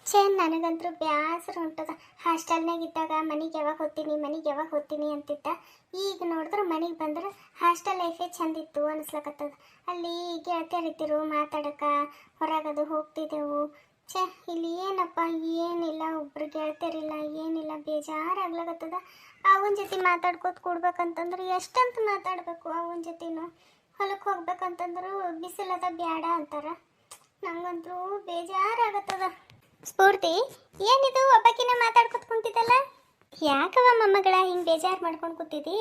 ಛೇ ನನಗಂತೂ ಬ್ಯಾಸರ ಹೊಂಟದ. ಹಾಸ್ಟೆಲ್ನಾಗ ಇದ್ದಾಗ ಮನೆಗೆ ಯಾವಾಗ ಹೋಗ್ತೀನಿ ಅಂತಿದ್ದ. ಈಗ ನೋಡಿದ್ರೆ ಮನೆಗೆ ಬಂದ್ರೆ ಹಾಸ್ಟೆಲ್ ಲೈಫೇ ಚಂದಿತ್ತು ಅನಿಸ್ಲಕತ್ತದ. ಅಲ್ಲಿ ಗೆಳತಿಯರಿದ್ದರು ಮಾತಾಡಕ್ಕೆ, ಹೊರಗದು ಹೋಗ್ತಿದ್ದೆವು. ಛೇ ಇಲ್ಲಿ ಏನಪ್ಪ, ಏನಿಲ್ಲ, ಒಬ್ರು ಗೆಳತಿಯರಿಲ್ಲ, ಏನಿಲ್ಲ, ಬೇಜಾರಾಗ್ಲಾಗತ್ತದ. ಅವನ ಜೊತೆ ಮಾತಾಡ್ಕೋತ ಕೂಡ್ಬೇಕಂತಂದ್ರೆ ಎಷ್ಟಂತ ಮಾತಾಡಬೇಕು. ಅವನ ಜೊತೆನೂ ಹೊಲಕ್ಕೆ ಹೋಗ್ಬೇಕಂತಂದ್ರು ಬಿಸಿಲದ ಬ್ಯಾಡ ಅಂತಾರ. ನಂಗಂತೂ ಬೇಜಾರಾಗತ್ತದ. ಸ್ಫೂರ್ತಿ, ಏನಿದು ಒಬ್ಬಕಿನ ಮಾತಾಡ್ಕೊತ ಕುಂತಿದ್ದಲ್ಲ? ಯಾಕವ ಮೊಮ್ಮಗಳ ಹಿಂಗೆ ಬೇಜಾರು ಮಾಡ್ಕೊಂಡು ಕೂತಿದ್ದಿ?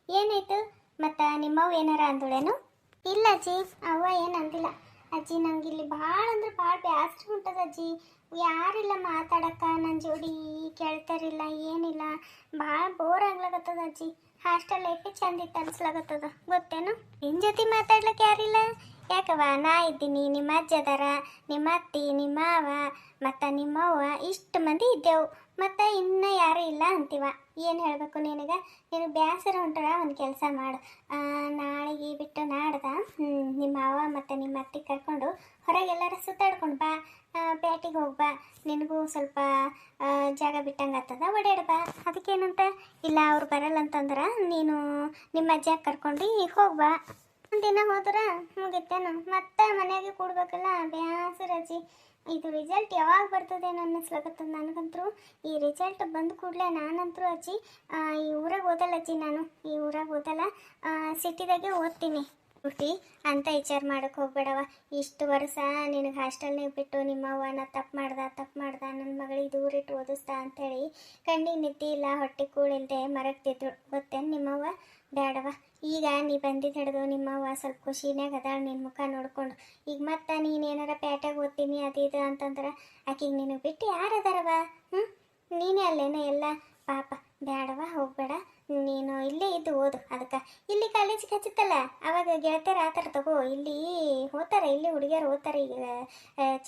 ಏನಾಯ್ತು? ಮತ್ತು ನಿಮ್ಮವ್ವ ಏನಾರ ಅಂದಳೇನು? ಇಲ್ಲ ಅಜ್ಜಿ, ಅವ್ವ ಏನು ಅಂದಿಲ್ಲ. ಅಜ್ಜಿ ನಂಗೆ ಇಲ್ಲಿ ಭಾಳ ಅಂದ್ರೆ ಭಾಳ ಬೇಸರ ಉಂಟದ ಅಜ್ಜಿ. ಯಾರಿಲ್ಲ ಮಾತಾಡಕ್ಕೆ, ನನ್ನ ಜೋಡಿ ಕೇಳ್ತಾರಿಲ್ಲ, ಏನಿಲ್ಲ, ಭಾಳ ಬೋರ್ ಆಗ್ಲಾಗತ್ತದ ಅಜ್ಜಿ. ಹಾಸ್ಟೆಲ್ ಲೈಫೇ ಚಂದ ಇತ್ತು ಅನ್ಸ್ಲಾಗತ್ತದ, ಗೊತ್ತೇನು? ನಿನ್ನ ಜೊತೆ ಮಾತಾಡ್ಲಿಕ್ಕೆ ಯಾರಿಲ್ಲ? ಯಾಕವ್ವ, ನಾ ಇದ್ದೀನಿ, ನಿಮ್ಮ ಅಜ್ಜ ಅದಾರ, ನಿಮ್ಮ ಅತ್ತಿ, ನಿಮ್ಮ ಮಾವ ಮತ್ತು ನಿಮ್ಮವ್ವ, ಇಷ್ಟು ಮಂದಿ ಇದ್ದೆವು. ಮತ್ತು ಇನ್ನೂ ಯಾರೂ ಇಲ್ಲ ಅಂತೀವ. ಏನು ಹೇಳಬೇಕು ನಿನಗೆ? ನಿನಗೆ ಬೇಸರ ಹೊಂಟರ ಒಂದು ಕೆಲಸ ಮಾಡು. ನಾಳೆಗೆ ಬಿಟ್ಟು ನಾಡ್ದ ನಿಮ್ಮ ಅವ್ವ ಮತ್ತು ನಿಮ್ಮ ಅತ್ತಿ ಕರ್ಕೊಂಡು ಹೊರಗೆಲ್ಲರ ಸುತ್ತಾಡ್ಕೊಂಡು ಬಾ. ಪೇಟೆಗೆ ಹೋಗಿ ಬಾ. ನಿನಗೂ ಸ್ವಲ್ಪ ಜಾಗ ಬಿಟ್ಟಂಗೆ ಆಗ್ತದ, ಓಡಾಡ ಬಾ. ಅದಕ್ಕೇನಂತ? ಇಲ್ಲ ಅವ್ರು ಬರಲ್ಲ ಅಂತಂದ್ರೆ ನೀನು ನಿಮ್ಮ ಅಜ್ಜ ಕರ್ಕೊಂಡು ಹೋಗ್ಬಾ. ಒಂದಿನ ಹೋದ್ರೆ ಮುಗಿತೇನು? ಮತ್ತೆ ಮನೆಯಾಗೆ ಕೂಡ್ಬೇಕಲ್ಲ, ಬೇಸರ ಅಜ್ಜಿ. ಇದು ರಿಸಲ್ಟ್ ಯಾವಾಗ ಬರ್ತದೇನೋ ಅನ್ನಿಸ್ಲಾಗತ್ತದ ನನಗಂತೂ. ಈ ರಿಸಲ್ಟ್ ಬಂದ ಕೂಡಲೇ ನಾನಂತರೂ ಅಜ್ಜಿ ಈ ಊರಾಗ ಓದಲ್ಲ ಅಜ್ಜಿ. ನಾನು ಈ ಊರಾಗ ಓದಲ್ಲ, ಸಿಟಿದಾಗೆ ಓದ್ತೀನಿ. ಹುಟ್ಟಿ ಅಂತ ವಿಚಾರ ಮಾಡೋಕ್ಕೆ ಹೋಗ್ಬೇಡವ. ಇಷ್ಟು ವರ್ಷ ನಿನಗೆ ಹಾಸ್ಟೆಲ್ನಾಗ ಬಿಟ್ಟು ನಿಮ್ಮವ್ವನ ತಪ್ಪು ಮಾಡ್ದ ನನ್ನ ಮಗಳಿಗೆ ದೂರಿಟ್ಟು ಓದಿಸ್ದ ಅಂಥೇಳಿ ಕಣ್ಣಿಗೆ ನಿದ್ದೆ ಇಲ್ಲ, ಹೊಟ್ಟೆ ಕೂಳಿಲ್ದೆ ಮರಗ್ತಿದ್ರು, ಗೊತ್ತೇನು ನಿಮ್ಮವ್ವ? ಬೇಡವ. ಈಗ ನೀ ಬಂದಿದ್ದು ಹಿಡಿದು ನಿಮ್ಮವ್ವ ಸ್ವಲ್ಪ ಖುಷಿನಾಗ ಅದಾಳ ನಿನ್ನ ಮುಖ ನೋಡ್ಕೊಂಡು. ಈಗ ಮತ್ತೆ ನೀನೇನಾರ ಪೇಟೆಗೆ ಓದ್ತೀನಿ ಅದು ಇದು ಅಂತಂದ್ರೆ ಆಕೆಗೆ ನಿನಗೆ ಬಿಟ್ಟು ಯಾರು ಅದಾರವ? ನೀನೇ ಅಲ್ಲೇನೋ ಎಲ್ಲ. ಪಾಪ ಬೇಡವ, ಹೋಗ್ಬೇಡ. ನೀನು ಇಲ್ಲೇ ಇದ್ದು ಓದು. ಅದಕ್ಕೆ ಇಲ್ಲಿ ಕಾಲೇಜಿಗೆ ಹಚ್ಚುತ್ತಲ್ಲ, ಅವಾಗ ಗೆಳತಿಯರು ಆತರ ತಗೋ. ಇಲ್ಲಿ ಹೋಗ್ತಾರೆ, ಇಲ್ಲಿ ಹುಡುಗಿಯರು ಓದ್ತಾರೆ. ಈಗ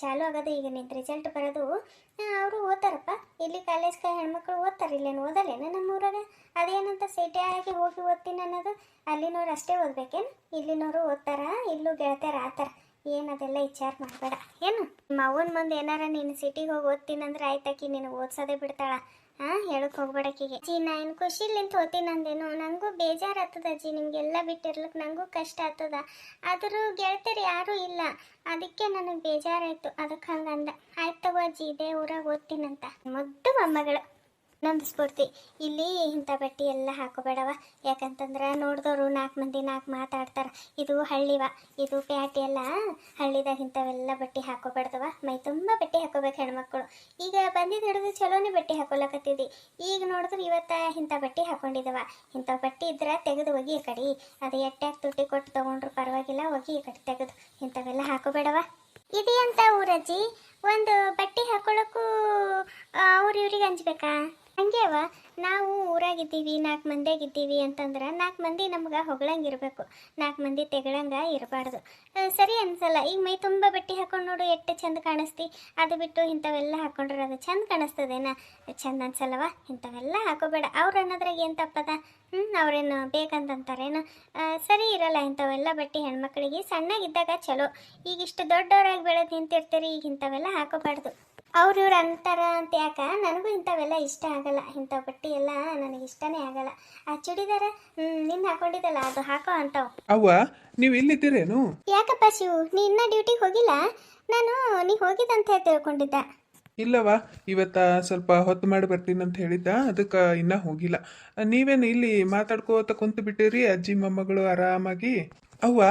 ಚಾಲು ಆಗೋದು, ಈಗ ನಿಂದು ರಿಸಲ್ಟ್ ಬರೋದು, ಅವರು ಓದ್ತಾರಪ್ಪ. ಇಲ್ಲಿ ಕಾಲೇಜ್ಗೆ ಹೆಣ್ಮಕ್ಳು ಓದ್ತಾರೆ. ಇಲ್ಲೇನು ಓದಲ್ಲೇನು ನಮ್ಮೂರಾಗ? ಅದೇನಂತ ಸಿಟಿಯಾಗಿ ಹೋಗಿ ಓದ್ತೀನಿ ಅನ್ನೋದು? ಅಲ್ಲಿನವ್ರು ಅಷ್ಟೇ ಓದ್ಬೇಕೇನು? ಇಲ್ಲಿನವರು ಓದ್ತಾರ, ಇಲ್ಲೂ ಗೆಳತಿಯರು ಆತರ. ಏನದೆಲ್ಲ ವಿಚಾರ ಮಾಡಬೇಡ ಏನು. ನಿಮ್ಮ ಅವ್ವನ ಮುಂದೆ ಏನಾರ ನೀನು ಸಿಟಿಗೆ ಹೋಗಿ ಓದ್ತೀನಂದ್ರೆ ಆಯ್ತಾಕಿ ನೀನು ಓದ್ಸೋದೇ ಬಿಡ್ತಾಳ. ಹೇಳಕ್ಕೆ ಹೋಗ್ಬೇಡಕ್ಕಿಗೆ. ಅಜ್ಜಿ ನಾ ಏನು ಖುಷಿಲಿಂತ ಓದ್ತೀನಿ ಅಂದೇನು? ನನಗೂ ಬೇಜಾರು ಆಗ್ತದ ಅಜ್ಜಿ. ನಿಮಗೆಲ್ಲ ಬಿಟ್ಟಿರ್ಲಿಕ್ಕೆ ನನಗೂ ಕಷ್ಟ ಆಗ್ತದ. ಆದರೂ ಗೆಳತಿಯರು ಯಾರೂ ಇಲ್ಲ, ಅದಕ್ಕೆ ನನಗೆ ಬೇಜಾರಾಯಿತು. ಅದಕ್ಕೆ ಹಂಗಂದ. ಆಯ್ತು ತಗೋ ಅಜ್ಜಿ, ಇದೇ ಊರಾಗ ಓದ್ತೀನಂತ. ಮುದ್ದು ಮೊಮ್ಮಗಳು. ಇನ್ನೊಂದು ಸ್ಫೂರ್ತಿ, ಇಲ್ಲಿ ಇಂಥ ಬಟ್ಟೆ ಎಲ್ಲ ಹಾಕೋಬೇಡವ. ಯಾಕಂತಂದ್ರೆ ನೋಡಿದವರು 4 ಮಂದಿ 4 ಮಾತಾಡ್ತಾರೆ. ಇದು ಹಳ್ಳಿವ, ಇದು ಪ್ಯಾಟಿ ಎಲ್ಲ ಹಳ್ಳಿದಾಗ ಇಂಥವೆಲ್ಲ ಬಟ್ಟೆ ಹಾಕೋಬೇಡ್ದವ. ಮೈ ತುಂಬ ಬಟ್ಟೆ ಹಾಕೋಬೇಕು ಹೆಣ್ಮಕ್ಳು. ಈಗ ಬಂದಿದ್ದು ಹಿಡಿದು ಚಲೋನೇ ಬಟ್ಟೆ ಹಾಕೊಳಕತ್ತಿದ್ದಿ. ಈಗ ನೋಡಿದ್ರೆ ಇವತ್ತ ಇಂಥ ಬಟ್ಟೆ ಹಾಕೊಂಡಿದ್ದವ. ಇಂಥ ಬಟ್ಟೆ ಇದ್ರೆ ತೆಗೆದು ಒಗಿ ಈ ಕಡೆ. ಅದು ಎಟ್ಟಾಗ ತುಟ್ಟಿ ಕೊಟ್ಟು ತೊಗೊಂಡ್ರು ಪರವಾಗಿಲ್ಲ, ಒಗಿ ಈ ಕಡೆ ತೆಗೆದು. ಇಂಥವೆಲ್ಲ ಹಾಕೋಬೇಡವ. ಇದೆಯಂತ ಊರಜ್ಜಿ, ಒಂದು ಬಟ್ಟೆ ಹಾಕೊಳ್ಳೋಕ್ಕೂ ಅವ್ರು ಇವ್ರಿಗೆ ಹಂಚ್ಬೇಕಾ? ಹಂಗೆ ಅವ. ನಾವು ಊರಾಗಿದ್ದೀವಿ, 4 ಮಂದಿಯಾಗಿದ್ದೀವಿ ಅಂತಂದ್ರೆ 4 ಮಂದಿ ನಮ್ಗೆ ಹೊಗಳಂಗಿರ್ಬೇಕು, 4 ಮಂದಿ ತೆಗಳಂಗೆ ಇರಬಾರ್ದು. ಸರಿ ಅನ್ಸಲ್ಲ. ಈಗ ಮೈ ತುಂಬ ಬಟ್ಟೆ ಹಾಕೊಂಡು ನೋಡು ಎಷ್ಟು ಚಂದ ಕಾಣಿಸ್ತಿ. ಅದು ಬಿಟ್ಟು ಇಂಥವೆಲ್ಲ ಹಾಕೊಂಡ್ರೆ ಅದು ಚಂದ ಕಾಣಿಸ್ತದೇನ? ಚಂದ ಅನ್ಸಲ್ಲವ. ಇಂಥವೆಲ್ಲ ಹಾಕೋಬೇಡ. ಅವ್ರು ಅನ್ನೋದ್ರಾಗ ಏನು ತಪ್ಪದ? ಅವ್ರೇನು ಬೇಕಂತಂತಾರೇನು? ಸರಿ ಇರಲ್ಲ ಇಂಥವೆಲ್ಲ ಬಟ್ಟೆ ಹೆಣ್ಮಕ್ಳಿಗೆ. ಸಣ್ಣಗಿದ್ದಾಗ ಚಲೋ, ಈಗಿಷ್ಟು ದೊಡ್ಡವರಾಗಿ ಬೆಳೆದು ನಿಂತಿರ್ತೀರಿ, ಈಗ ಇಂಥವೆಲ್ಲ ಹಾಕೋಬಾರ್ದು. ಇವ್ರು ಅಂತಾರ ಅಂತ ಯಾಕ? ನನಗೂ ಇಂಥವೆಲ್ಲ ಇಷ್ಟ ಆಗಲ್ಲ. ಇಂಥ ಬಟ್ಟೆ ಎಲ್ಲ ನನಗೆ ಇಷ್ಟನೇ ಆಗಲ್ಲ. ಆ ಚೂಡಿದಾರ ನಿನ್ನ ಹಾಕೊಂಡಿದ್ದಲ್ಲ, ಅದು ಹಾಕೋ ಅಂತಾವ್. ಅವ್ವ, ನೀವು ಇಲ್ಲಿದ್ದೀರೇನು? ಯಾಕಪ್ಪ ಶಿವು, ನೀ ಇನ್ನೂ ಡ್ಯೂಟಿಗೆ ಹೋಗಿಲ್ಲ? ನಾನು ನೀ ಹೋಗಿದ್ದಂತ ತಿಳ್ಕೊಂಡಿದ್ದ. ಇಲ್ಲವ, ಇವತ್ತ ಸ್ವಲ್ಪ ಹೊತ್ತು ಮಾಡಿ ಬರ್ತೀನಿ ಅಂತ ಹೇಳಿದ್ದ, ಅದಕ್ಕೆ ಇನ್ನೂ ಹೋಗಿಲ್ಲ. ನೀವೇನು ಇಲ್ಲಿ ಮಾತಾಡ್ಕೋತ ಕುಂತು ಬಿಟ್ಟಿರಿ ಅಜ್ಜಿ ಮೊಮ್ಮಗಳು ಆರಾಮಾಗಿ? ಅವ್ವ,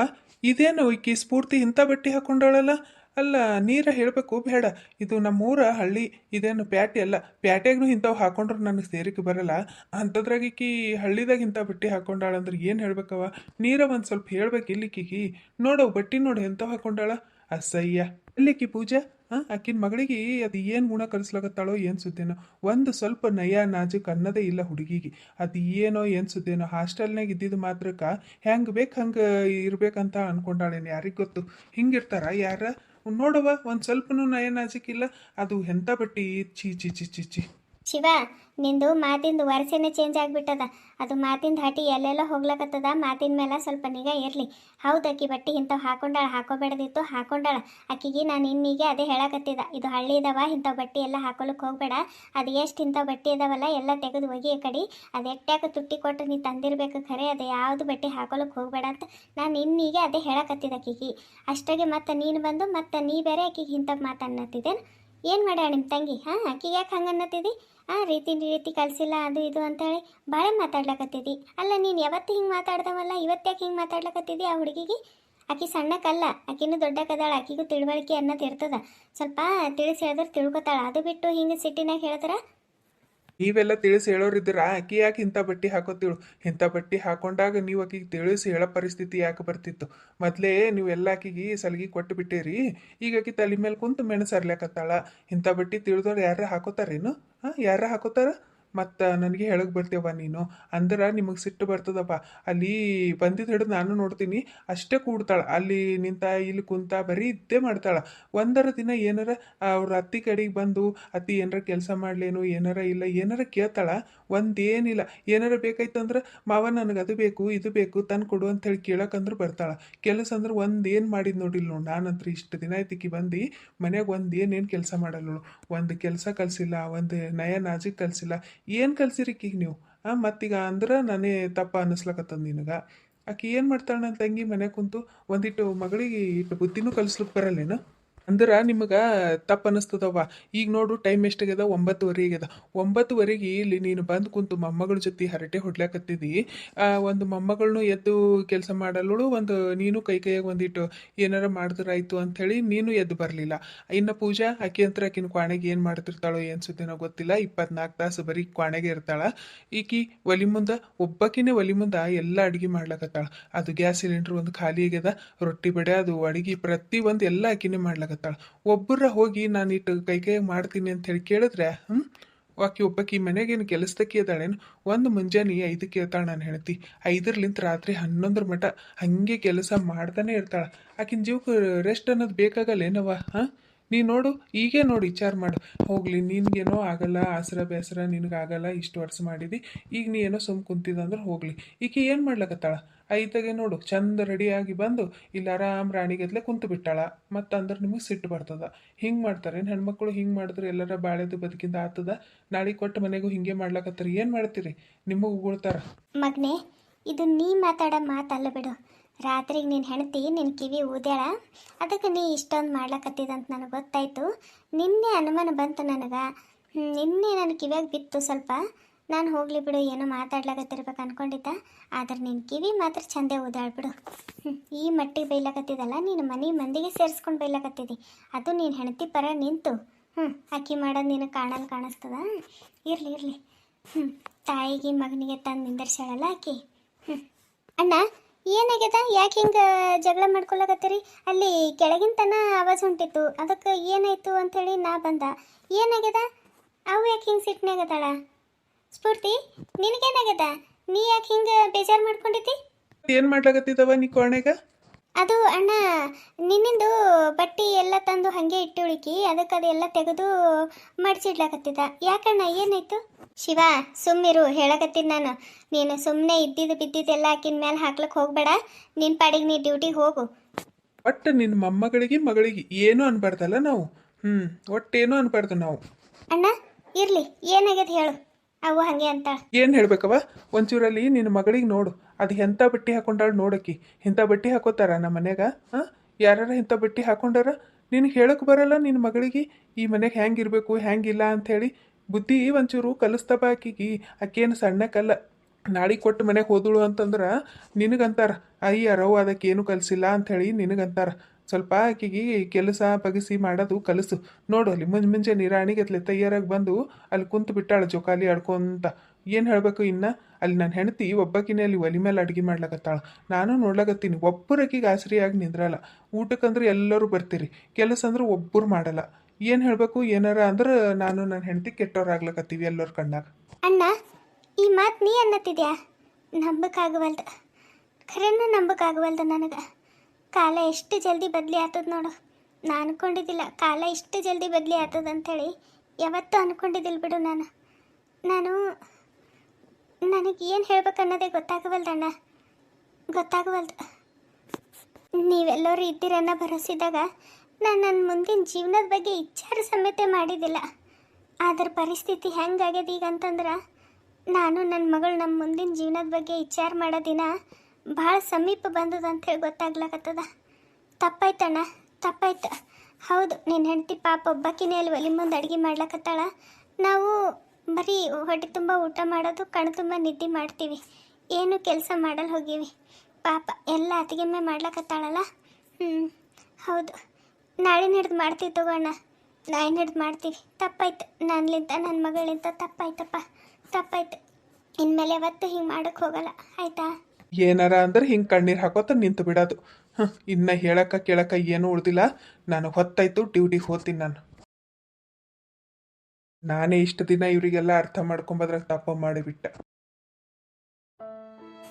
ಇದೇನು ಈಕಿ ಸ್ಫೂರ್ತಿ ಇಂಥ ಬಟ್ಟೆ ಹಾಕೊಂಡಾಳಲ್ಲ? ಅಲ್ಲ, ನೀರ ಹೇಳಬೇಕು ಬೇಡ? ಇದು ನಮ್ಮೂರ ಹಳ್ಳಿ, ಇದೇನು ಪ್ಯಾಟಿ ಅಲ್ಲ. ಪ್ಯಾಟ್ಯಾಗೂ ಇಂಥವು ಹಾಕೊಂಡ್ರೆ ನನಗೆ ಸೇರಿಕೆ ಬರಲ್ಲ. ಅಂಥದ್ರಾಗ ಈಕಿ ಹಳ್ಳಿದಾಗ ಇಂಥ ಬಟ್ಟೆ ಹಾಕೊಂಡಾಳಂದ್ರೆ ಏನು ಹೇಳ್ಬೇಕವ? ನೀರ ಒಂದು ಸ್ವಲ್ಪ ಹೇಳ್ಬೇಕು ಇಲ್ಲಿಕೀಗಿ. ನೋಡವು ಬಟ್ಟೆ ನೋಡಿ ಎಂಥವು ಹಾಕೊಂಡಾಳ, ಅಸಹ್ಯ. ಇಲ್ಲಿಕಿ ಪೂಜಾ, ಆಕಿನ ಮಗಳಿಗೆ ಅದು ಏನು ಗುಣ ಕಲಿಸ್ಲಾಗತ್ತಾಳೋ ಏನು ಸುದ್ದೇನೋ. ಒಂದು ಸ್ವಲ್ಪ ನಯ ನಾಜುಕ್ ಅನ್ನೋದೇ ಇಲ್ಲ ಹುಡುಗಿಗೆ. ಅದು ಏನೋ ಏನು ಸುದ್ದೇನೋ. ಹಾಸ್ಟೆಲ್ನಾಗ ಇದ್ದಿದ್ದು ಮಾತ್ರಕ್ಕೆ ಹೆಂಗೆ ಬೇಕು ಹಂಗೆ ಇರ್ಬೇಕಂತ ಅನ್ಕೊಂಡಾಳೇನು, ಯಾರಿಗೆ ಗೊತ್ತು? ಹಿಂಗಿರ್ತಾರ ಯಾರ? ನೋಡವ, ಒಂದು ಸ್ವಲ್ಪನೂ ನಯ ನಾಜಿಕಿಲ್ಲ. ಅದು ಎಂಥ ಬಟ್ಟಿ, ಚೀ ಚಿ ಚಿ ಚಿ ಚಿ. ಶಿವ, ನಿಂದು ಮಾತಿಂದು ವರ್ಷನೇ ಚೇಂಜ್ ಆಗಿಬಿಟ್ಟದ. ಅದು ಮಾತಿನ ಧಾಟಿ ಎಲ್ಲೆಲ್ಲ ಹೋಗ್ಲಕತ್ತದ. ಮಾತಿನ ಮೇಲೆ ಸ್ವಲ್ಪ ನಿಗಾ ಇರಲಿ. ಹೌದು, ಅಕ್ಕಿ ಬಟ್ಟೆ ಇಂಥವು ಹಾಕೊಂಡಾಳ, ಹಾಕೋಬೇಡದಿತ್ತು, ಹಾಕೊಂಡಾಳ. ಅಕ್ಕಿಗೆ ನಾನು ಇನ್ನೀಗೆ ಅದೇ ಹೇಳಕತ್ತಿದ, ಇದು ಹಳ್ಳಿ ಇದಾವ, ಇಂಥವು ಬಟ್ಟೆ ಎಲ್ಲ ಹಾಕೊಳಕ್ಕೆ ಹೋಗಬೇಡ. ಅದು ಎಷ್ಟು ಇಂಥವು ಬಟ್ಟೆ ಇದಾವಲ್ಲ ಎಲ್ಲ ತೆಗೆದು ಒಗಿ ಕಡೆ. ಅದು ಎಟ್ಟ್ಯಾಕೆ ತುಟ್ಟಿ ಕೊಟ್ಟು ನೀ ತಂದಿರಬೇಕು, ಖರೆ ಅದು ಯಾವುದು ಬಟ್ಟೆ ಹಾಕೊಳಕ್ಕೆ ಹೋಗಬೇಡ ಅಂತ ನಾನು ಇನ್ನೀಗೆ ಅದೇ ಹೇಳಕತ್ತಿದ ಅಕ್ಕಿಗೆ. ಅಷ್ಟಾಗೆ ಮತ್ತೆ ನೀನು ಬಂದು ಮತ್ತೆ ನೀ ಬೇರೆ ಅಕ್ಕಿಗೆ ಇಂಥವು ಮಾತನ್ನತ್ತಿದ್ದೇನು? ಏನು ಮಾಡ್ಯಾಳ ನಿಮ್ಮ ತಂಗಿ? ಹಾಂ, ಅಕ್ಕಿಗೆ ಯಾಕೆ ಹಂಗೆ ಅನ್ನತ್ತಿದ್ದಿ? ರೀತಿ ಕಲಿಸಿಲ್ಲ ಅದು ಇದು ಅಂತೇಳಿ ಭಾಳ ಮಾತಾಡ್ಲಕತ್ತಿದ್ದಿ. ಅಲ್ಲ, ನೀನು ಯಾವತ್ತು ಹಿಂಗೆ ಮಾತಾಡ್ದವಲ್ಲ, ಇವತ್ತ್ಯಾಕೆ ಹಿಂಗೆ ಮಾತಾಡ್ಲಕತ್ತಿದ್ದಿ ಆ ಹುಡುಗಿಗೆ? ಆಕಿ ಸಣ್ಣಕ್ಕಲ್ಲ, ಆಕಿನೂ ದೊಡ್ಡಕ್ಕದಾಳ, ಆಕಿಗೂ ತಿಳುವಳಿಕೆ ಅನ್ನೋದು ಇರ್ತದ. ಸ್ವಲ್ಪ ತಿಳಿಸಿ ಹೇಳಿದ್ರೆ ತಿಳ್ಕೊತಾಳ. ಅದು ಬಿಟ್ಟು ಹಿಂಗೆ ಸಿಟ್ಟಿನಾಗ ಹೇಳಿದ್ರೆ ನೀವೆಲ್ಲ ತಿಳಿಸಿ ಹೇಳೋರಿದ್ದೀರಾ? ಆಕಿ ಯಾಕೆ ಇಂಥ ಬಟ್ಟೆ ಹಾಕೋತಿಳು? ಇಂಥ ಬಟ್ಟೆ ಹಾಕೊಂಡಾಗ ನೀವು ಆಕಿಗೆ ತಿಳಿಸಿ ಹೇಳೋ ಪರಿಸ್ಥಿತಿ ಯಾಕೆ ಬರ್ತಿತ್ತು? ಮೊದಲೇ ನೀವೆಲ್ಲ ಆಕಿಗೆ ಸಲಿಗೆ ಕೊಟ್ಟು ಬಿಟ್ಟಿರಿ. ಈಗ ಆಕಿ ತಲೆ ಮೇಲೆ ಕುಂತು ಮೆಣಸು ಹರ್ಲಾಕತ್ತಾಳ. ಇಂಥ ಬಟ್ಟೆ ತಿಳಿದವ್ರು ಯಾರ ಹಾಕೋತಾರೇನು? ಯಾರ ಹಾಕೋತಾರ? ಮತ್ತು ನನಗೆ ಹೇಳಕ್ಕೆ ಬರ್ತೇವ ನೀನು ಅಂದ್ರೆ ನಿಮಗೆ ಸಿಟ್ಟು ಬರ್ತದಪ್ಪ. ಅಲ್ಲಿ ಬಂದಿದ್ದು ಹಿಡಿದು ನಾನು ನೋಡ್ತೀನಿ, ಅಷ್ಟೇ ಕೂಡ್ತಾಳೆ ಅಲ್ಲಿ ನಿಂತ ಇಲ್ಲಿ ಕುಂತ ಬರೀ ಇದ್ದೇ ಮಾಡ್ತಾಳೆ. ಒಂದರ ದಿನ ಏನಾರ ಅವ್ರ ಅತ್ತಿ ಕಡೆಗೆ ಬಂದು ಅತ್ತಿ ಏನಾರ ಕೆಲಸ ಮಾಡ್ಲೇನು ಏನಾರ ಇಲ್ಲ ಏನಾರ ಕೇಳ್ತಾಳ. ಒಂದೇನಿಲ್ಲ, ಏನಾರ ಬೇಕಾಯ್ತಂದ್ರೆ ಮಾವ ನನಗೆ ಅದು ಬೇಕು ಇದು ಬೇಕು ತಂದು ಕೊಡು ಅಂತೇಳಿ ಕೇಳಕ್ಕಂದ್ರೆ ಬರ್ತಾಳೆ. ಕೆಲಸ ಅಂದ್ರೆ ಒಂದೇನು ಮಾಡಿದ್ ನೋಡಿಲ್ಲ ನೋಡು. ನಾನಂತ್ರ ಇಷ್ಟು ದಿನ ಆಯ್ತಿಕಿ ಬಂದು ಮನ್ಯಾಗ ಒಂದೇನೇನು ಕೆಲಸ ಮಾಡಲ್ಲ. ಒಂದು ಕೆಲಸ ಕಲಿಸಿಲ್ಲ, ಒಂದು ನಯ ನಾಜಿಕ್ ಕಲಿಸಿಲ್ಲ. ಏನು ಕಲ್ಸಿರಿಕೀಗ ನೀವು? ಮತ್ತೀಗ ಅಂದ್ರೆ ನಾನೇ ತಪ್ಪ ಅನ್ನಿಸ್ಲಕತ್ತದ ನಿನಗೆ. ಆಕೆ ಏನು ಮಾಡ್ತಾಳೆ ನನ್ನ ತಂಗಿ ಮನ್ಯಾಗ ಕುಂತು? ಒಂದಿಟ್ಟು ಮಗಳಿಗೆ ಇಟ್ಟು ಬುದ್ಧಿನೂ ಕಲಿಸ್ಲಿಕ್ಕೆ ಬರಲ್ಲೇನು? ಅಂದ್ರೆ ನಿಮಗೆ ತಪ್ಪು ಅನ್ನಿಸ್ತದವ್ವ. ಈಗ ನೋಡು ಟೈಮ್ ಎಷ್ಟಾಗ್ಯದ? 9:30 ಆಗ್ಯದ. 9:30ಗೆ ಇಲ್ಲಿ ನೀನು ಬಂದು ಕುಂತು ಮೊಮ್ಮಗಳ ಜೊತೆ ಹರಟೆ ಹೊಡ್ಲಾಕತ್ತಿದ್ದಿ. ಒಂದು ಮೊಮ್ಮಗಳನ್ನೂ ಎದ್ದು ಕೆಲಸ ಮಾಡಲ್ಲಳು, ಒಂದು ನೀನು ಕೈಯಾಗ ಒಂದಿಟ್ಟು ಏನಾರ ಮಾಡಿದ್ರಾಯ್ತು ಅಂಥೇಳಿ ನೀನು ಎದ್ದು ಬರಲಿಲ್ಲ. ಇನ್ನು ಪೂಜಾ ಆಕೆ ಅಂತ ಆಕಿನ ಕ್ವಾಣೆಗೆ ಏನು ಮಾಡ್ತಿರ್ತಾಳೋ ಏನು ಸುದ್ದಿನೋ ಗೊತ್ತಿಲ್ಲ. 24 ತಾಸು ಬರೀ ಕ್ವಾಣೆಗೆ ಇರ್ತಾಳ. ಈಕಿ ಒಲಿ ಮುಂದೆ ಒಬ್ಬಕಿನೇ ಒಲಿ ಮುಂದೆ ಎಲ್ಲ ಅಡುಗೆ ಮಾಡ್ಲಕತ್ತಾಳ. ಅದು ಗ್ಯಾಸ್ ಸಿಲಿಂಡ್ರ್ ಒಂದು ಖಾಲಿ ಆಗ್ಯದ, ರೊಟ್ಟಿ ಬಡೆ ಅದು ಅಡುಗೆ ಪ್ರತಿ ಒಂದು ಎಲ್ಲ ಆಕಿನೇ ಮಾಡ್ಲಕತ್ತಾಳ. ಒಬ್ಬರ ಹೋಗಿ ನಾನು ಇಟ್ಟು ಕೈಯಾಗ ಮಾಡ್ತೀನಿ ಅಂತ ಹೇಳಿ ಕೇಳಿದ್ರೆ ಆಕಿ ಒಬ್ಬಾಕಿ ಮನೆಗೇನು ಕೆಲಸದಕ್ಕೆ ಅದಾಳೇನು? ಒಂದು ಮುಂಜಾನೆ 5ಕ್ಕೆ ಇರ್ತಾಳೆ ನಾನು ಹೇಳ್ತಿ. 5ರಿಂದ ರಾತ್ರಿ 11 ಮಟ ಹಾಗೆ ಕೆಲಸ ಮಾಡ್ತಾನೆ ಇರ್ತಾಳೆ. ಆಕಿನ ಜೀವಕ್ಕೆ ರೆಸ್ಟ್ ಅನ್ನೋದು ಬೇಕಾಗಲ್ಲೇನವ? ನೀ ನೋಡು, ಈಗೇ ನೋಡಿ ವಿಚಾರ ಮಾಡು. ಹೋಗ್ಲಿ, ನಿನ್ಗೇನೋ ಆಗಲ್ಲ, ಆಸರ ಬೇಸರ ನಿನಗಾಗಲ್ಲ, ಇಷ್ಟು ವರ್ಷ ಮಾಡಿದಿ, ಈಗ ನೀ ಏನೋ ಸುಮ್ ಕುಂತಿದಂದ್ರೆ ಹೋಗ್ಲಿ. ಈಕೆ ಏನು ಮಾಡ್ಲಕತ್ತಾಳ? ಐತಾಗೆ ನೋಡು ಚಂದ ರೆಡಿಯಾಗಿ ಬಂದು ಇಲ್ಲಿ ಆರಾಮ್ ರಾಣಿಗೆದ್ಲೆ ಕುಂತು ಬಿಟ್ಟಾಳ. ಮತ್ತಂದ್ರೆ ನಿಮಗೆ ಸಿಟ್ಟು ಬರ್ತದ. ಹಿಂಗೆ ಮಾಡ್ತಾರೇನು ಹೆಣ್ಮಕ್ಳು? ಹಿಂಗೆ ಮಾಡಿದ್ರೆ ಎಲ್ಲರ ಬಾಳೆದು ಬದುಕಿಂದ ಆತದ? ನಾಳೆ ಕೊಟ್ಟು ಮನೆಗೂ ಹಿಂಗೆ ಮಾಡ್ಲಕತ್ತಾರೆ, ಏನು ಮಾಡ್ತೀರಿ? ನಿಮಗೆ ಉಗುಳ್ತಾರ. ಮಗನೇ, ಇದು ನೀ ಮಾತಾಡೋ ಮಾತಲ್ಲ ಬಿಡು. ರಾತ್ರಿಗೆ ನೀನು ಹೆಣ್ತಿ ನಿನ್ನ ಕಿವಿ ಊದ್ಯಾಳ, ಅದಕ್ಕೆ ನೀ ಇಷ್ಟೊಂದು ಮಾಡ್ಲಕತ್ತಿದಂತ ನನಗೆ ಗೊತ್ತಾಯ್ತು. ನಿನ್ನೆ ಅನುಮಾನ ಬಂತು ನನಗೆ. ನಿನ್ನೆ ನನ್ನ ಕಿವಿಯಾಗ ಬಿತ್ತು ಸ್ವಲ್ಪ. ನಾನು ಹೋಗಲಿ ಬಿಡು, ಏನೋ ಮಾತಾಡ್ಲಾಕತ್ತಿರ್ಬೇಕು ಅನ್ಕೊಂಡಿದ್ದ. ಆದ್ರೆ ನಿನ್ನ ಕಿವಿ ಮಾತ್ರ ಚಂದೇ ಊದ್ಯಾಳ ಬಿಡು. ಈ ಮಟ್ಟಿಗೆ ಬೈಲಾಕತ್ತಿದಲ್ಲ, ನೀನು ಮನೆ ಮಂದಿಗೆ ಸೇರಿಸ್ಕೊಂಡು ಬೈಲಾಕತ್ತಿದ್ದಿ. ಅದು ನೀನು ಹೆಣ್ತಿ ಪರ ನಿಂತು ಅಕ್ಕಿ ಮಾಡೋದು ನಿನಗೆ ಕಾಣಿಸ್ತದ? ಇರಲಿ ಇರಲಿ. ತಾಯಿಗೆ ಮಗನಿಗೆ ತಂದು ನಿಂದರ್ಸಾಳಲ್ಲ ಆಕಿ. ಅಣ್ಣ, ಏನಾಗ್ಯದ? ಯಾಕೆ ಹಿಂಗೆ ಜಗಳ ಮಾಡ್ಕೊಳಕತ್ತೀರಿ? ಅಲ್ಲಿ ಕೆಳಗಿನ ತನ ಆವಾಜ್ ಹೊಂಟಿತ್ತು, ಅದಕ್ಕೆ ಏನಾಯ್ತು ಅಂಥೇಳಿ ನಾ ಬಂದ. ಏನಾಗ್ಯದ? ಅವು ಯಾಕೆ ಹಿಂಗೆ ಸಿಟ್ನಾಗದಾಳ? ಸ್ಫೂರ್ತಿ, ನಿನಗೇನಾಗ್ಯದ? ನೀ ಯಾಕೆ ಹಿಂಗೆ ಬೇಜಾರು ಮಾಡ್ಕೊಂಡಿದ್ದಿ? ಏನು ಮಾಡ್ಲಾಕತ್ತಿದವ ನೀ ಕೋಣೆಗ? ಅದು ಅಣ್ಣ, ನಿನ್ನಿಂದು ಬಟ್ಟೆ ಎಲ್ಲ ತಂದು ಹಾಗೆ ಇಟ್ಟು ಉಳಿಕಿ, ಅದಕ್ಕೆ ಅದೆಲ್ಲ ತೆಗೆದು ಮಡಿಸಿಡ್ಲಾಕತ್ತಿದ್ದ. ಯಾಕಣ್ಣ, ಏನಾಯ್ತು? ಶಿವ, ಸುಮ್ಮಿರು, ಹೇಳಕತ್ತಿದ್ದು ನಾನು. ನೀನು ಸುಮ್ಮನೆ ಇದ್ದಿದ್ದು ಬಿದ್ದಿದ್ದೆಲ್ಲ ಆಕಿನ ಮೇಲೆ ಹಾಕ್ಲಿಕ್ಕೆ ಹೋಗಬೇಡ. ನಿನ್ನ ಪಾಡಿಗೆ ನೀ ಡ್ಯೂಟಿಗೆ ಹೋಗು. ಒಟ್ಟು ನಿನ್ನ ಮೊಮ್ಮಗಳಿಗೆ ಮಗಳಿಗೆ ಏನೂ ಅನ್ಬಾರ್ದಲ್ಲ ನಾವು. ಒಟ್ಟೇನೂ ಅನ್ಬಾರ್ದು ನಾವು. ಅಣ್ಣ ಇರಲಿ, ಏನಾಗ್ಯದ ಹೇಳು. ಅವು ಹಾಗೆ ಅಂತ ಏನು ಹೇಳ್ಬೇಕವ? ಒಂಚೂರಲ್ಲಿ ನಿನ್ನ ಮಗಳಿಗೆ ನೋಡು, ಅದು ಎಂಥ ಬಟ್ಟೆ ಹಾಕೊಂಡಾಳು ನೋಡಕ್ಕಿ. ಇಂಥ ಬಟ್ಟೆ ಹಾಕೋತಾರ ನಮ್ಮ ಮನ್ಯಾಗ? ಯಾರು ಇಂಥ ಬಟ್ಟೆ ಹಾಕೊಂಡಾರ? ನಿನಗೆ ಹೇಳಕ್ಕೆ ಬರಲ್ಲ ನಿನ್ನ ಮಗಳಿಗೆ ಈ ಮನೆಗೆ ಹೆಂಗಿರ್ಬೇಕು ಹೆಂಗಿಲ್ಲ ಅಂಥೇಳಿ? ಬುದ್ಧಿ ಒಂಚೂರು ಕಲಿಸ್ತಪ್ಪ ಆಕಿಗೆ. ಆಕೇನು ಸಣ್ಣಕ್ಕಲ್ಲ. ನಾಳೆ ಕೊಟ್ಟು ಮನೆಗೆ ಹೋದಳು ಅಂತಂದ್ರೆ ನಿನಗಂತಾರ ಅಯ್ಯರವು ಅದಕ್ಕೇನು ಕಲಿಸಿಲ್ಲ ಅಂಥೇಳಿ ನಿನಗಂತಾರ. ಸ್ವಲ್ಪ ಆಕಿಗೆ ಕೆಲಸ ಬಗಸಿ ಮಾಡೋದು ಕಲಿಸು. ನೋಡು, ಅಲ್ಲಿ ಮುಂಜಾನೆ ರಾಣಿಗೆತ್ಲೆ ತಯ್ಯಾರಾಗಿ ಬಂದು ಅಲ್ಲಿ ಕುಂತು ಬಿಟ್ಟಾಳ ಜೋಕಾಲಿ ಆಡ್ಕೊಂತ. ಏನು ಹೇಳಬೇಕು ಇನ್ನು? ಅಲ್ಲಿ ನನ್ನ ಹೆಂಡತಿ ಒಬ್ಬಕಿನೇ ಅಲ್ಲಿ ಒಲಿ ಮೇಲೆ ಅಡುಗೆ ಮಾಡ್ಲಕತ್ತಾಳ. ನಾನು ನೋಡ್ಲಾಕತ್ತೀನಿ. ಒಬ್ಬರಕ್ಕಿಗೆ ಆಸರಿಯಾಗಿ ನಿಂದ್ರಲ್ಲ. ಊಟಕ್ಕಂದ್ರೆ ಎಲ್ಲರೂ ಬರ್ತೀರಿ, ಕೆಲಸ ಅಂದ್ರೆ ಒಬ್ಬರು ಮಾಡಲ್ಲ. ಏನು ಹೇಳಬೇಕು? ಏನಾರ ಅಂದ್ರೆ ನಾನು ನನ್ನ ಹೆಂಡತಿ ಕೆಟ್ಟವ್ರಾಗ್ಲಕತ್ತೀವಿ ಎಲ್ಲರ ಕಣ್ಣಾಗ. ಅಣ್ಣ, ಈ ಮಾತು ನೀ ಅನ್ನತ್ತಿದ್ಯಾ? ನಂಬಕ್ಕಾಗವಲ್ದು, ಖರೇನ ನಂಬಕ್ಕಾಗವಲ್ದು ನನಗೆ. ಕಾಲ ಎಷ್ಟು ಜಲ್ದಿ ಬದಲಿ ಆಗ್ತದ ನೋಡು. ನಾನು ಅನ್ಕೊಂಡಿದ್ದಿಲ್ಲ ಕಾಲ ಇಷ್ಟು ಜಲ್ದಿ ಬದಲಿ ಆಗ್ತದ ಅಂಥೇಳಿ. ಯಾವತ್ತೂ ಅನ್ಕೊಂಡಿದ್ದಿಲ್ಲ ಬಿಡು ನಾನು. ನಾನು ನನಗೆ ಏನು ಹೇಳ್ಬೇಕನ್ನೋದೇ ಗೊತ್ತಾಗವಲ್ದಣ್ಣ, ಗೊತ್ತಾಗವಲ್ದು. ನೀವೆಲ್ಲರೂ ಇದ್ದೀರನ್ನ ಭರೋಸಿದಾಗ ನಾನು ನನ್ನ ಮುಂದಿನ ಜೀವನದ ಬಗ್ಗೆ ವಿಚಾರ ಸಮೇತ ಮಾಡಿದ್ದಿಲ್ಲ. ಅದರ ಪರಿಸ್ಥಿತಿ ಹೆಂಗಾಗ್ಯದ ಈಗ ಅಂತಂದ್ರೆ ನಾನು ನನ್ನ ಮಗಳು ನಮ್ಮ ಮುಂದಿನ ಜೀವನದ ಬಗ್ಗೆ ವಿಚಾರ ಮಾಡೋ ದಿನ ಭಾಳ ಸಮೀಪ ಬಂದದ ಅಂಥೇಳಿ ಗೊತ್ತಾಗ್ಲಕತ್ತದ. ತಪ್ಪಾಯ್ತಣ್ಣ, ತಪ್ಪಾಯ್ತು. ಹೌದು, ನಿನ್ನ ಹೆಂಡತಿ ಪಾಪ ಒಬ್ಬಾಕಿನೇ ಅಲ್ಲಿ ಒಲಿ ಮುಂದೆ ಅಡುಗೆ ಮಾಡ್ಲಕತ್ತಾಳ. ನಾವು ಬರೀ ಹೊಟ್ಟೆ ತುಂಬ ಊಟ ಮಾಡೋದು, ಕಣ್ಣು ತುಂಬ ನಿದ್ದೆ ಮಾಡ್ತೀವಿ, ಏನು ಕೆಲಸ ಮಾಡಲು ಹೋಗೀವಿ. ಪಾಪ ಎಲ್ಲ ಅತ್ತಿಗೆಮ್ಮೆ ಮಾಡ್ಲಕತ್ತಾಳಲ್ಲ. ಹೌದು, ನಾಳೆ ಹಿಡ್ದು ಮಾಡ್ತೀವಿ ತಗೋಣ, ನಾಳೆ ಹಿಡ್ದು ಮಾಡ್ತೀವಿ. ತಪ್ಪಾಯ್ತು, ನನ್ನಿಂದ ನನ್ನ ಮಗಳಿಂದ ತಪ್ಪಾಯ್ತಪ್ಪ, ತಪ್ಪಾಯ್ತು. ಇನ್ಮೇಲೆ ಯಾವತ್ತೂ ಹಿಂಗೆ ಮಾಡೋಕ್ಕೆ ಹೋಗಲ್ಲ, ಆಯಿತಾ? ಏನಾರ ಅಂದ್ರೆ ಹಿಂಗೆ ಕಣ್ಣೀರು ಹಾಕೋತ ನಿಂತು ಬಿಡೋದು. ಇನ್ನು ಹೇಳಕ್ಕ ಕೇಳಕ್ಕ ಏನೂ ಉಳ್ದಿಲ್ಲ. ನಾನು ಹೊತ್ತಾಯ್ತು, ಡ್ಯೂಟಿಗೆ ಹೋಗ್ತೀನಿ ನಾನು. ನಾನೇ ಇಷ್ಟು ದಿನ ಇವರಿಗೆಲ್ಲ ಅರ್ಥ ಮಾಡ್ಕೊಂಬದ್ರಾಗ ತಪ್ಪ ಮಾಡಿಬಿಟ್ಟೆ.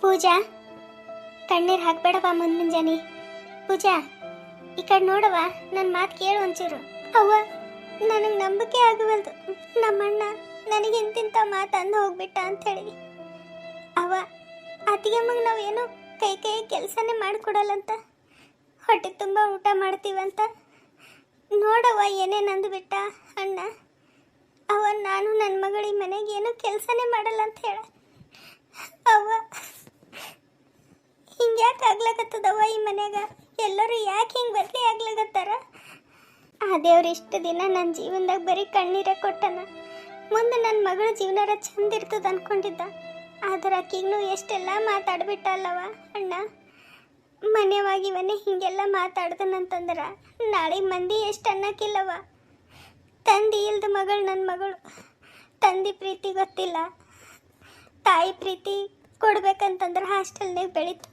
ಪೂಜಾ, ಕಣ್ಣೀರು ಹಾಕ್ಬೇಡವ ಮುಂಜಾನೆ. ಪೂಜಾ, ಈ ಕಡೆ ನೋಡವ, ನನ್ನ ಮಾತು ಕೇಳು ಒಂಚೂರು. ಅವ್ವ, ನನಗೆ ನಂಬಿಕೆ ಆಗುವಲ್ದು. ನಮ್ಮಣ್ಣ ನನಗೆ ಇಂತಿಂಥ ಮಾತು ಅಂದು ಹೋಗ್ಬಿಟ್ಟ ಅಂಥೇಳಿ. ಅವ್ವ, ಅತ್ತಿಗೆಮ್ಮಗೆ ನಾವೇನು ಕೈ ಕೆಲಸನೇ ಮಾಡಿಕೊಡಲ್ಲಂತ, ಹೊಟ್ಟೆ ತುಂಬ ಊಟ ಮಾಡ್ತೀವಂತ. ನೋಡವ್ವ ಏನೇನು ಅಂದುಬಿಟ್ಟ ಅಣ್ಣ. ಅವ್ವ, ನಾನು ನನ್ನ ಮಗಳು ಈ ಮನೆಗೆ ಏನೂ ಕೆಲಸನೇ ಮಾಡಲ್ಲ ಅಂತ ಹೇಳ. ಅವ್ವ, ಹಿಂಗೆ ಯಾಕೆ ಆಗ್ಲಾಕತ್ತದವ್ವ ಈ ಮನ್ಯಾಗ? ಎಲ್ಲರೂ ಯಾಕೆ ಹಿಂಗೆ ಬದಲಿ ಆಗ್ಲಾಕತ್ತಾರ? ಆ ದೇವ್ರು ಇಷ್ಟು ದಿನ ನನ್ನ ಜೀವನದಾಗ ಬರೀ ಕಣ್ಣೀರೇ ಕೊಟ್ಟನ. ಮುಂದೆ ನನ್ನ ಮಗಳ ಜೀವನಾರ ಚಂದ ಇರ್ತದ ಅನ್ಕೊಂಡಿದ್ದ. ಆದ್ರೆ ಆಕಿಗೂ ಎಷ್ಟೆಲ್ಲ ಮಾತಾಡ್ಬಿಟ್ಟಲ್ಲವ ಅಣ್ಣ. ಮನೆಯವಾಗಿವನೇ ಹೀಗೆಲ್ಲ ಮಾತಾಡ್ದನಂತಂದ್ರೆ ನಾಳೆ ಮಂದಿ ಎಷ್ಟು ಅನ್ನಕ್ಕಿಲ್ಲವ. ತಂದೆ ಇಲ್ದ ಮಗಳು ನನ್ನ ಮಗಳು. ತಂದೆ ಪ್ರೀತಿ ಗೊತ್ತಿಲ್ಲ, ತಾಯಿ ಪ್ರೀತಿ ಕೊಡ್ಬೇಕಂತಂದ್ರೆ ಹಾಸ್ಟೆಲ್ನಾಗ ಬೆಳೀತು.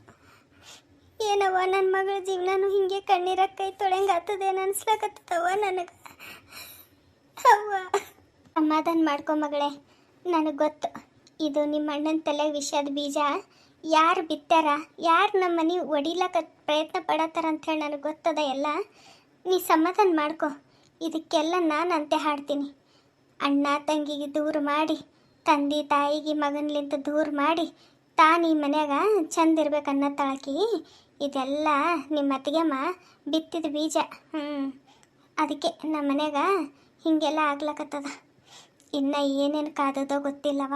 ಏನವ್ವ, ನನ್ನ ಮಗಳ ಜೀವನನೂ ಹಿಂಗೆ ಕಣ್ಣೀರಾಗ ಕೈ ತೊಳೆಂಗೆ ಆಗ್ತದೇನು ಅನ್ಸ್ಲಕತ್ತವ ನನಗೆ. ಅವ್ವ, ಸಮಾಧಾನ ಮಾಡ್ಕೊ ಮಗಳೇ. ನನಗೆ ಗೊತ್ತು, ಇದು ನಿಮ್ಮ ಅಣ್ಣನ ತಲೆಗೆ ವಿಷಯದ ಬೀಜ ಯಾರು ಬಿತ್ತಾರ, ಯಾರು ನಮ್ಮ ಮನೆ ಒಡಿಲಕ್ಕ ಪ್ರಯತ್ನ ಪಡತ್ತಾರ ಅಂಥೇಳಿ ನನಗೆ ಗೊತ್ತದ ಎಲ್ಲ. ನೀ ಸಮಾಧಾನ ಮಾಡ್ಕೊ. ಇದಕ್ಕೆಲ್ಲ ನಾನು ಅಂತೆ ಹಾಡ್ತೀನಿ. ಅಣ್ಣ ತಂಗಿಗೆ ದೂರ ಮಾಡಿ, ತಂದೆ ತಾಯಿಗೆ ಮಗನ್ಲಿಂತ ದೂರ ಮಾಡಿ, ತಾನು ಈ ಮನ್ಯಾಗ ಚಂದ ಇರ್ಬೇಕನ್ನ ತಾಕಿ. ಇದೆಲ್ಲ ನಿಮ್ಮ ಅತ್ತಿಗೆಮ್ಮ ಬಿತ್ತಿದ ಬೀಜ. ಅದಕ್ಕೆ ನಮ್ಮ ಮನ್ಯಾಗ ಹೀಗೆಲ್ಲ ಆಗ್ಲಕತ್ತದ. ಇನ್ನು ಏನೇನು ಕಾದದೋ ಗೊತ್ತಿಲ್ಲವ.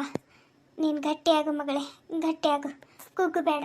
ನೀನು ಗಟ್ಟಿಯಾಗು ಮಗಳೇ, ಗಟ್ಟಿಯಾಗು, ಕುಗ್ಗು ಬೇಡ.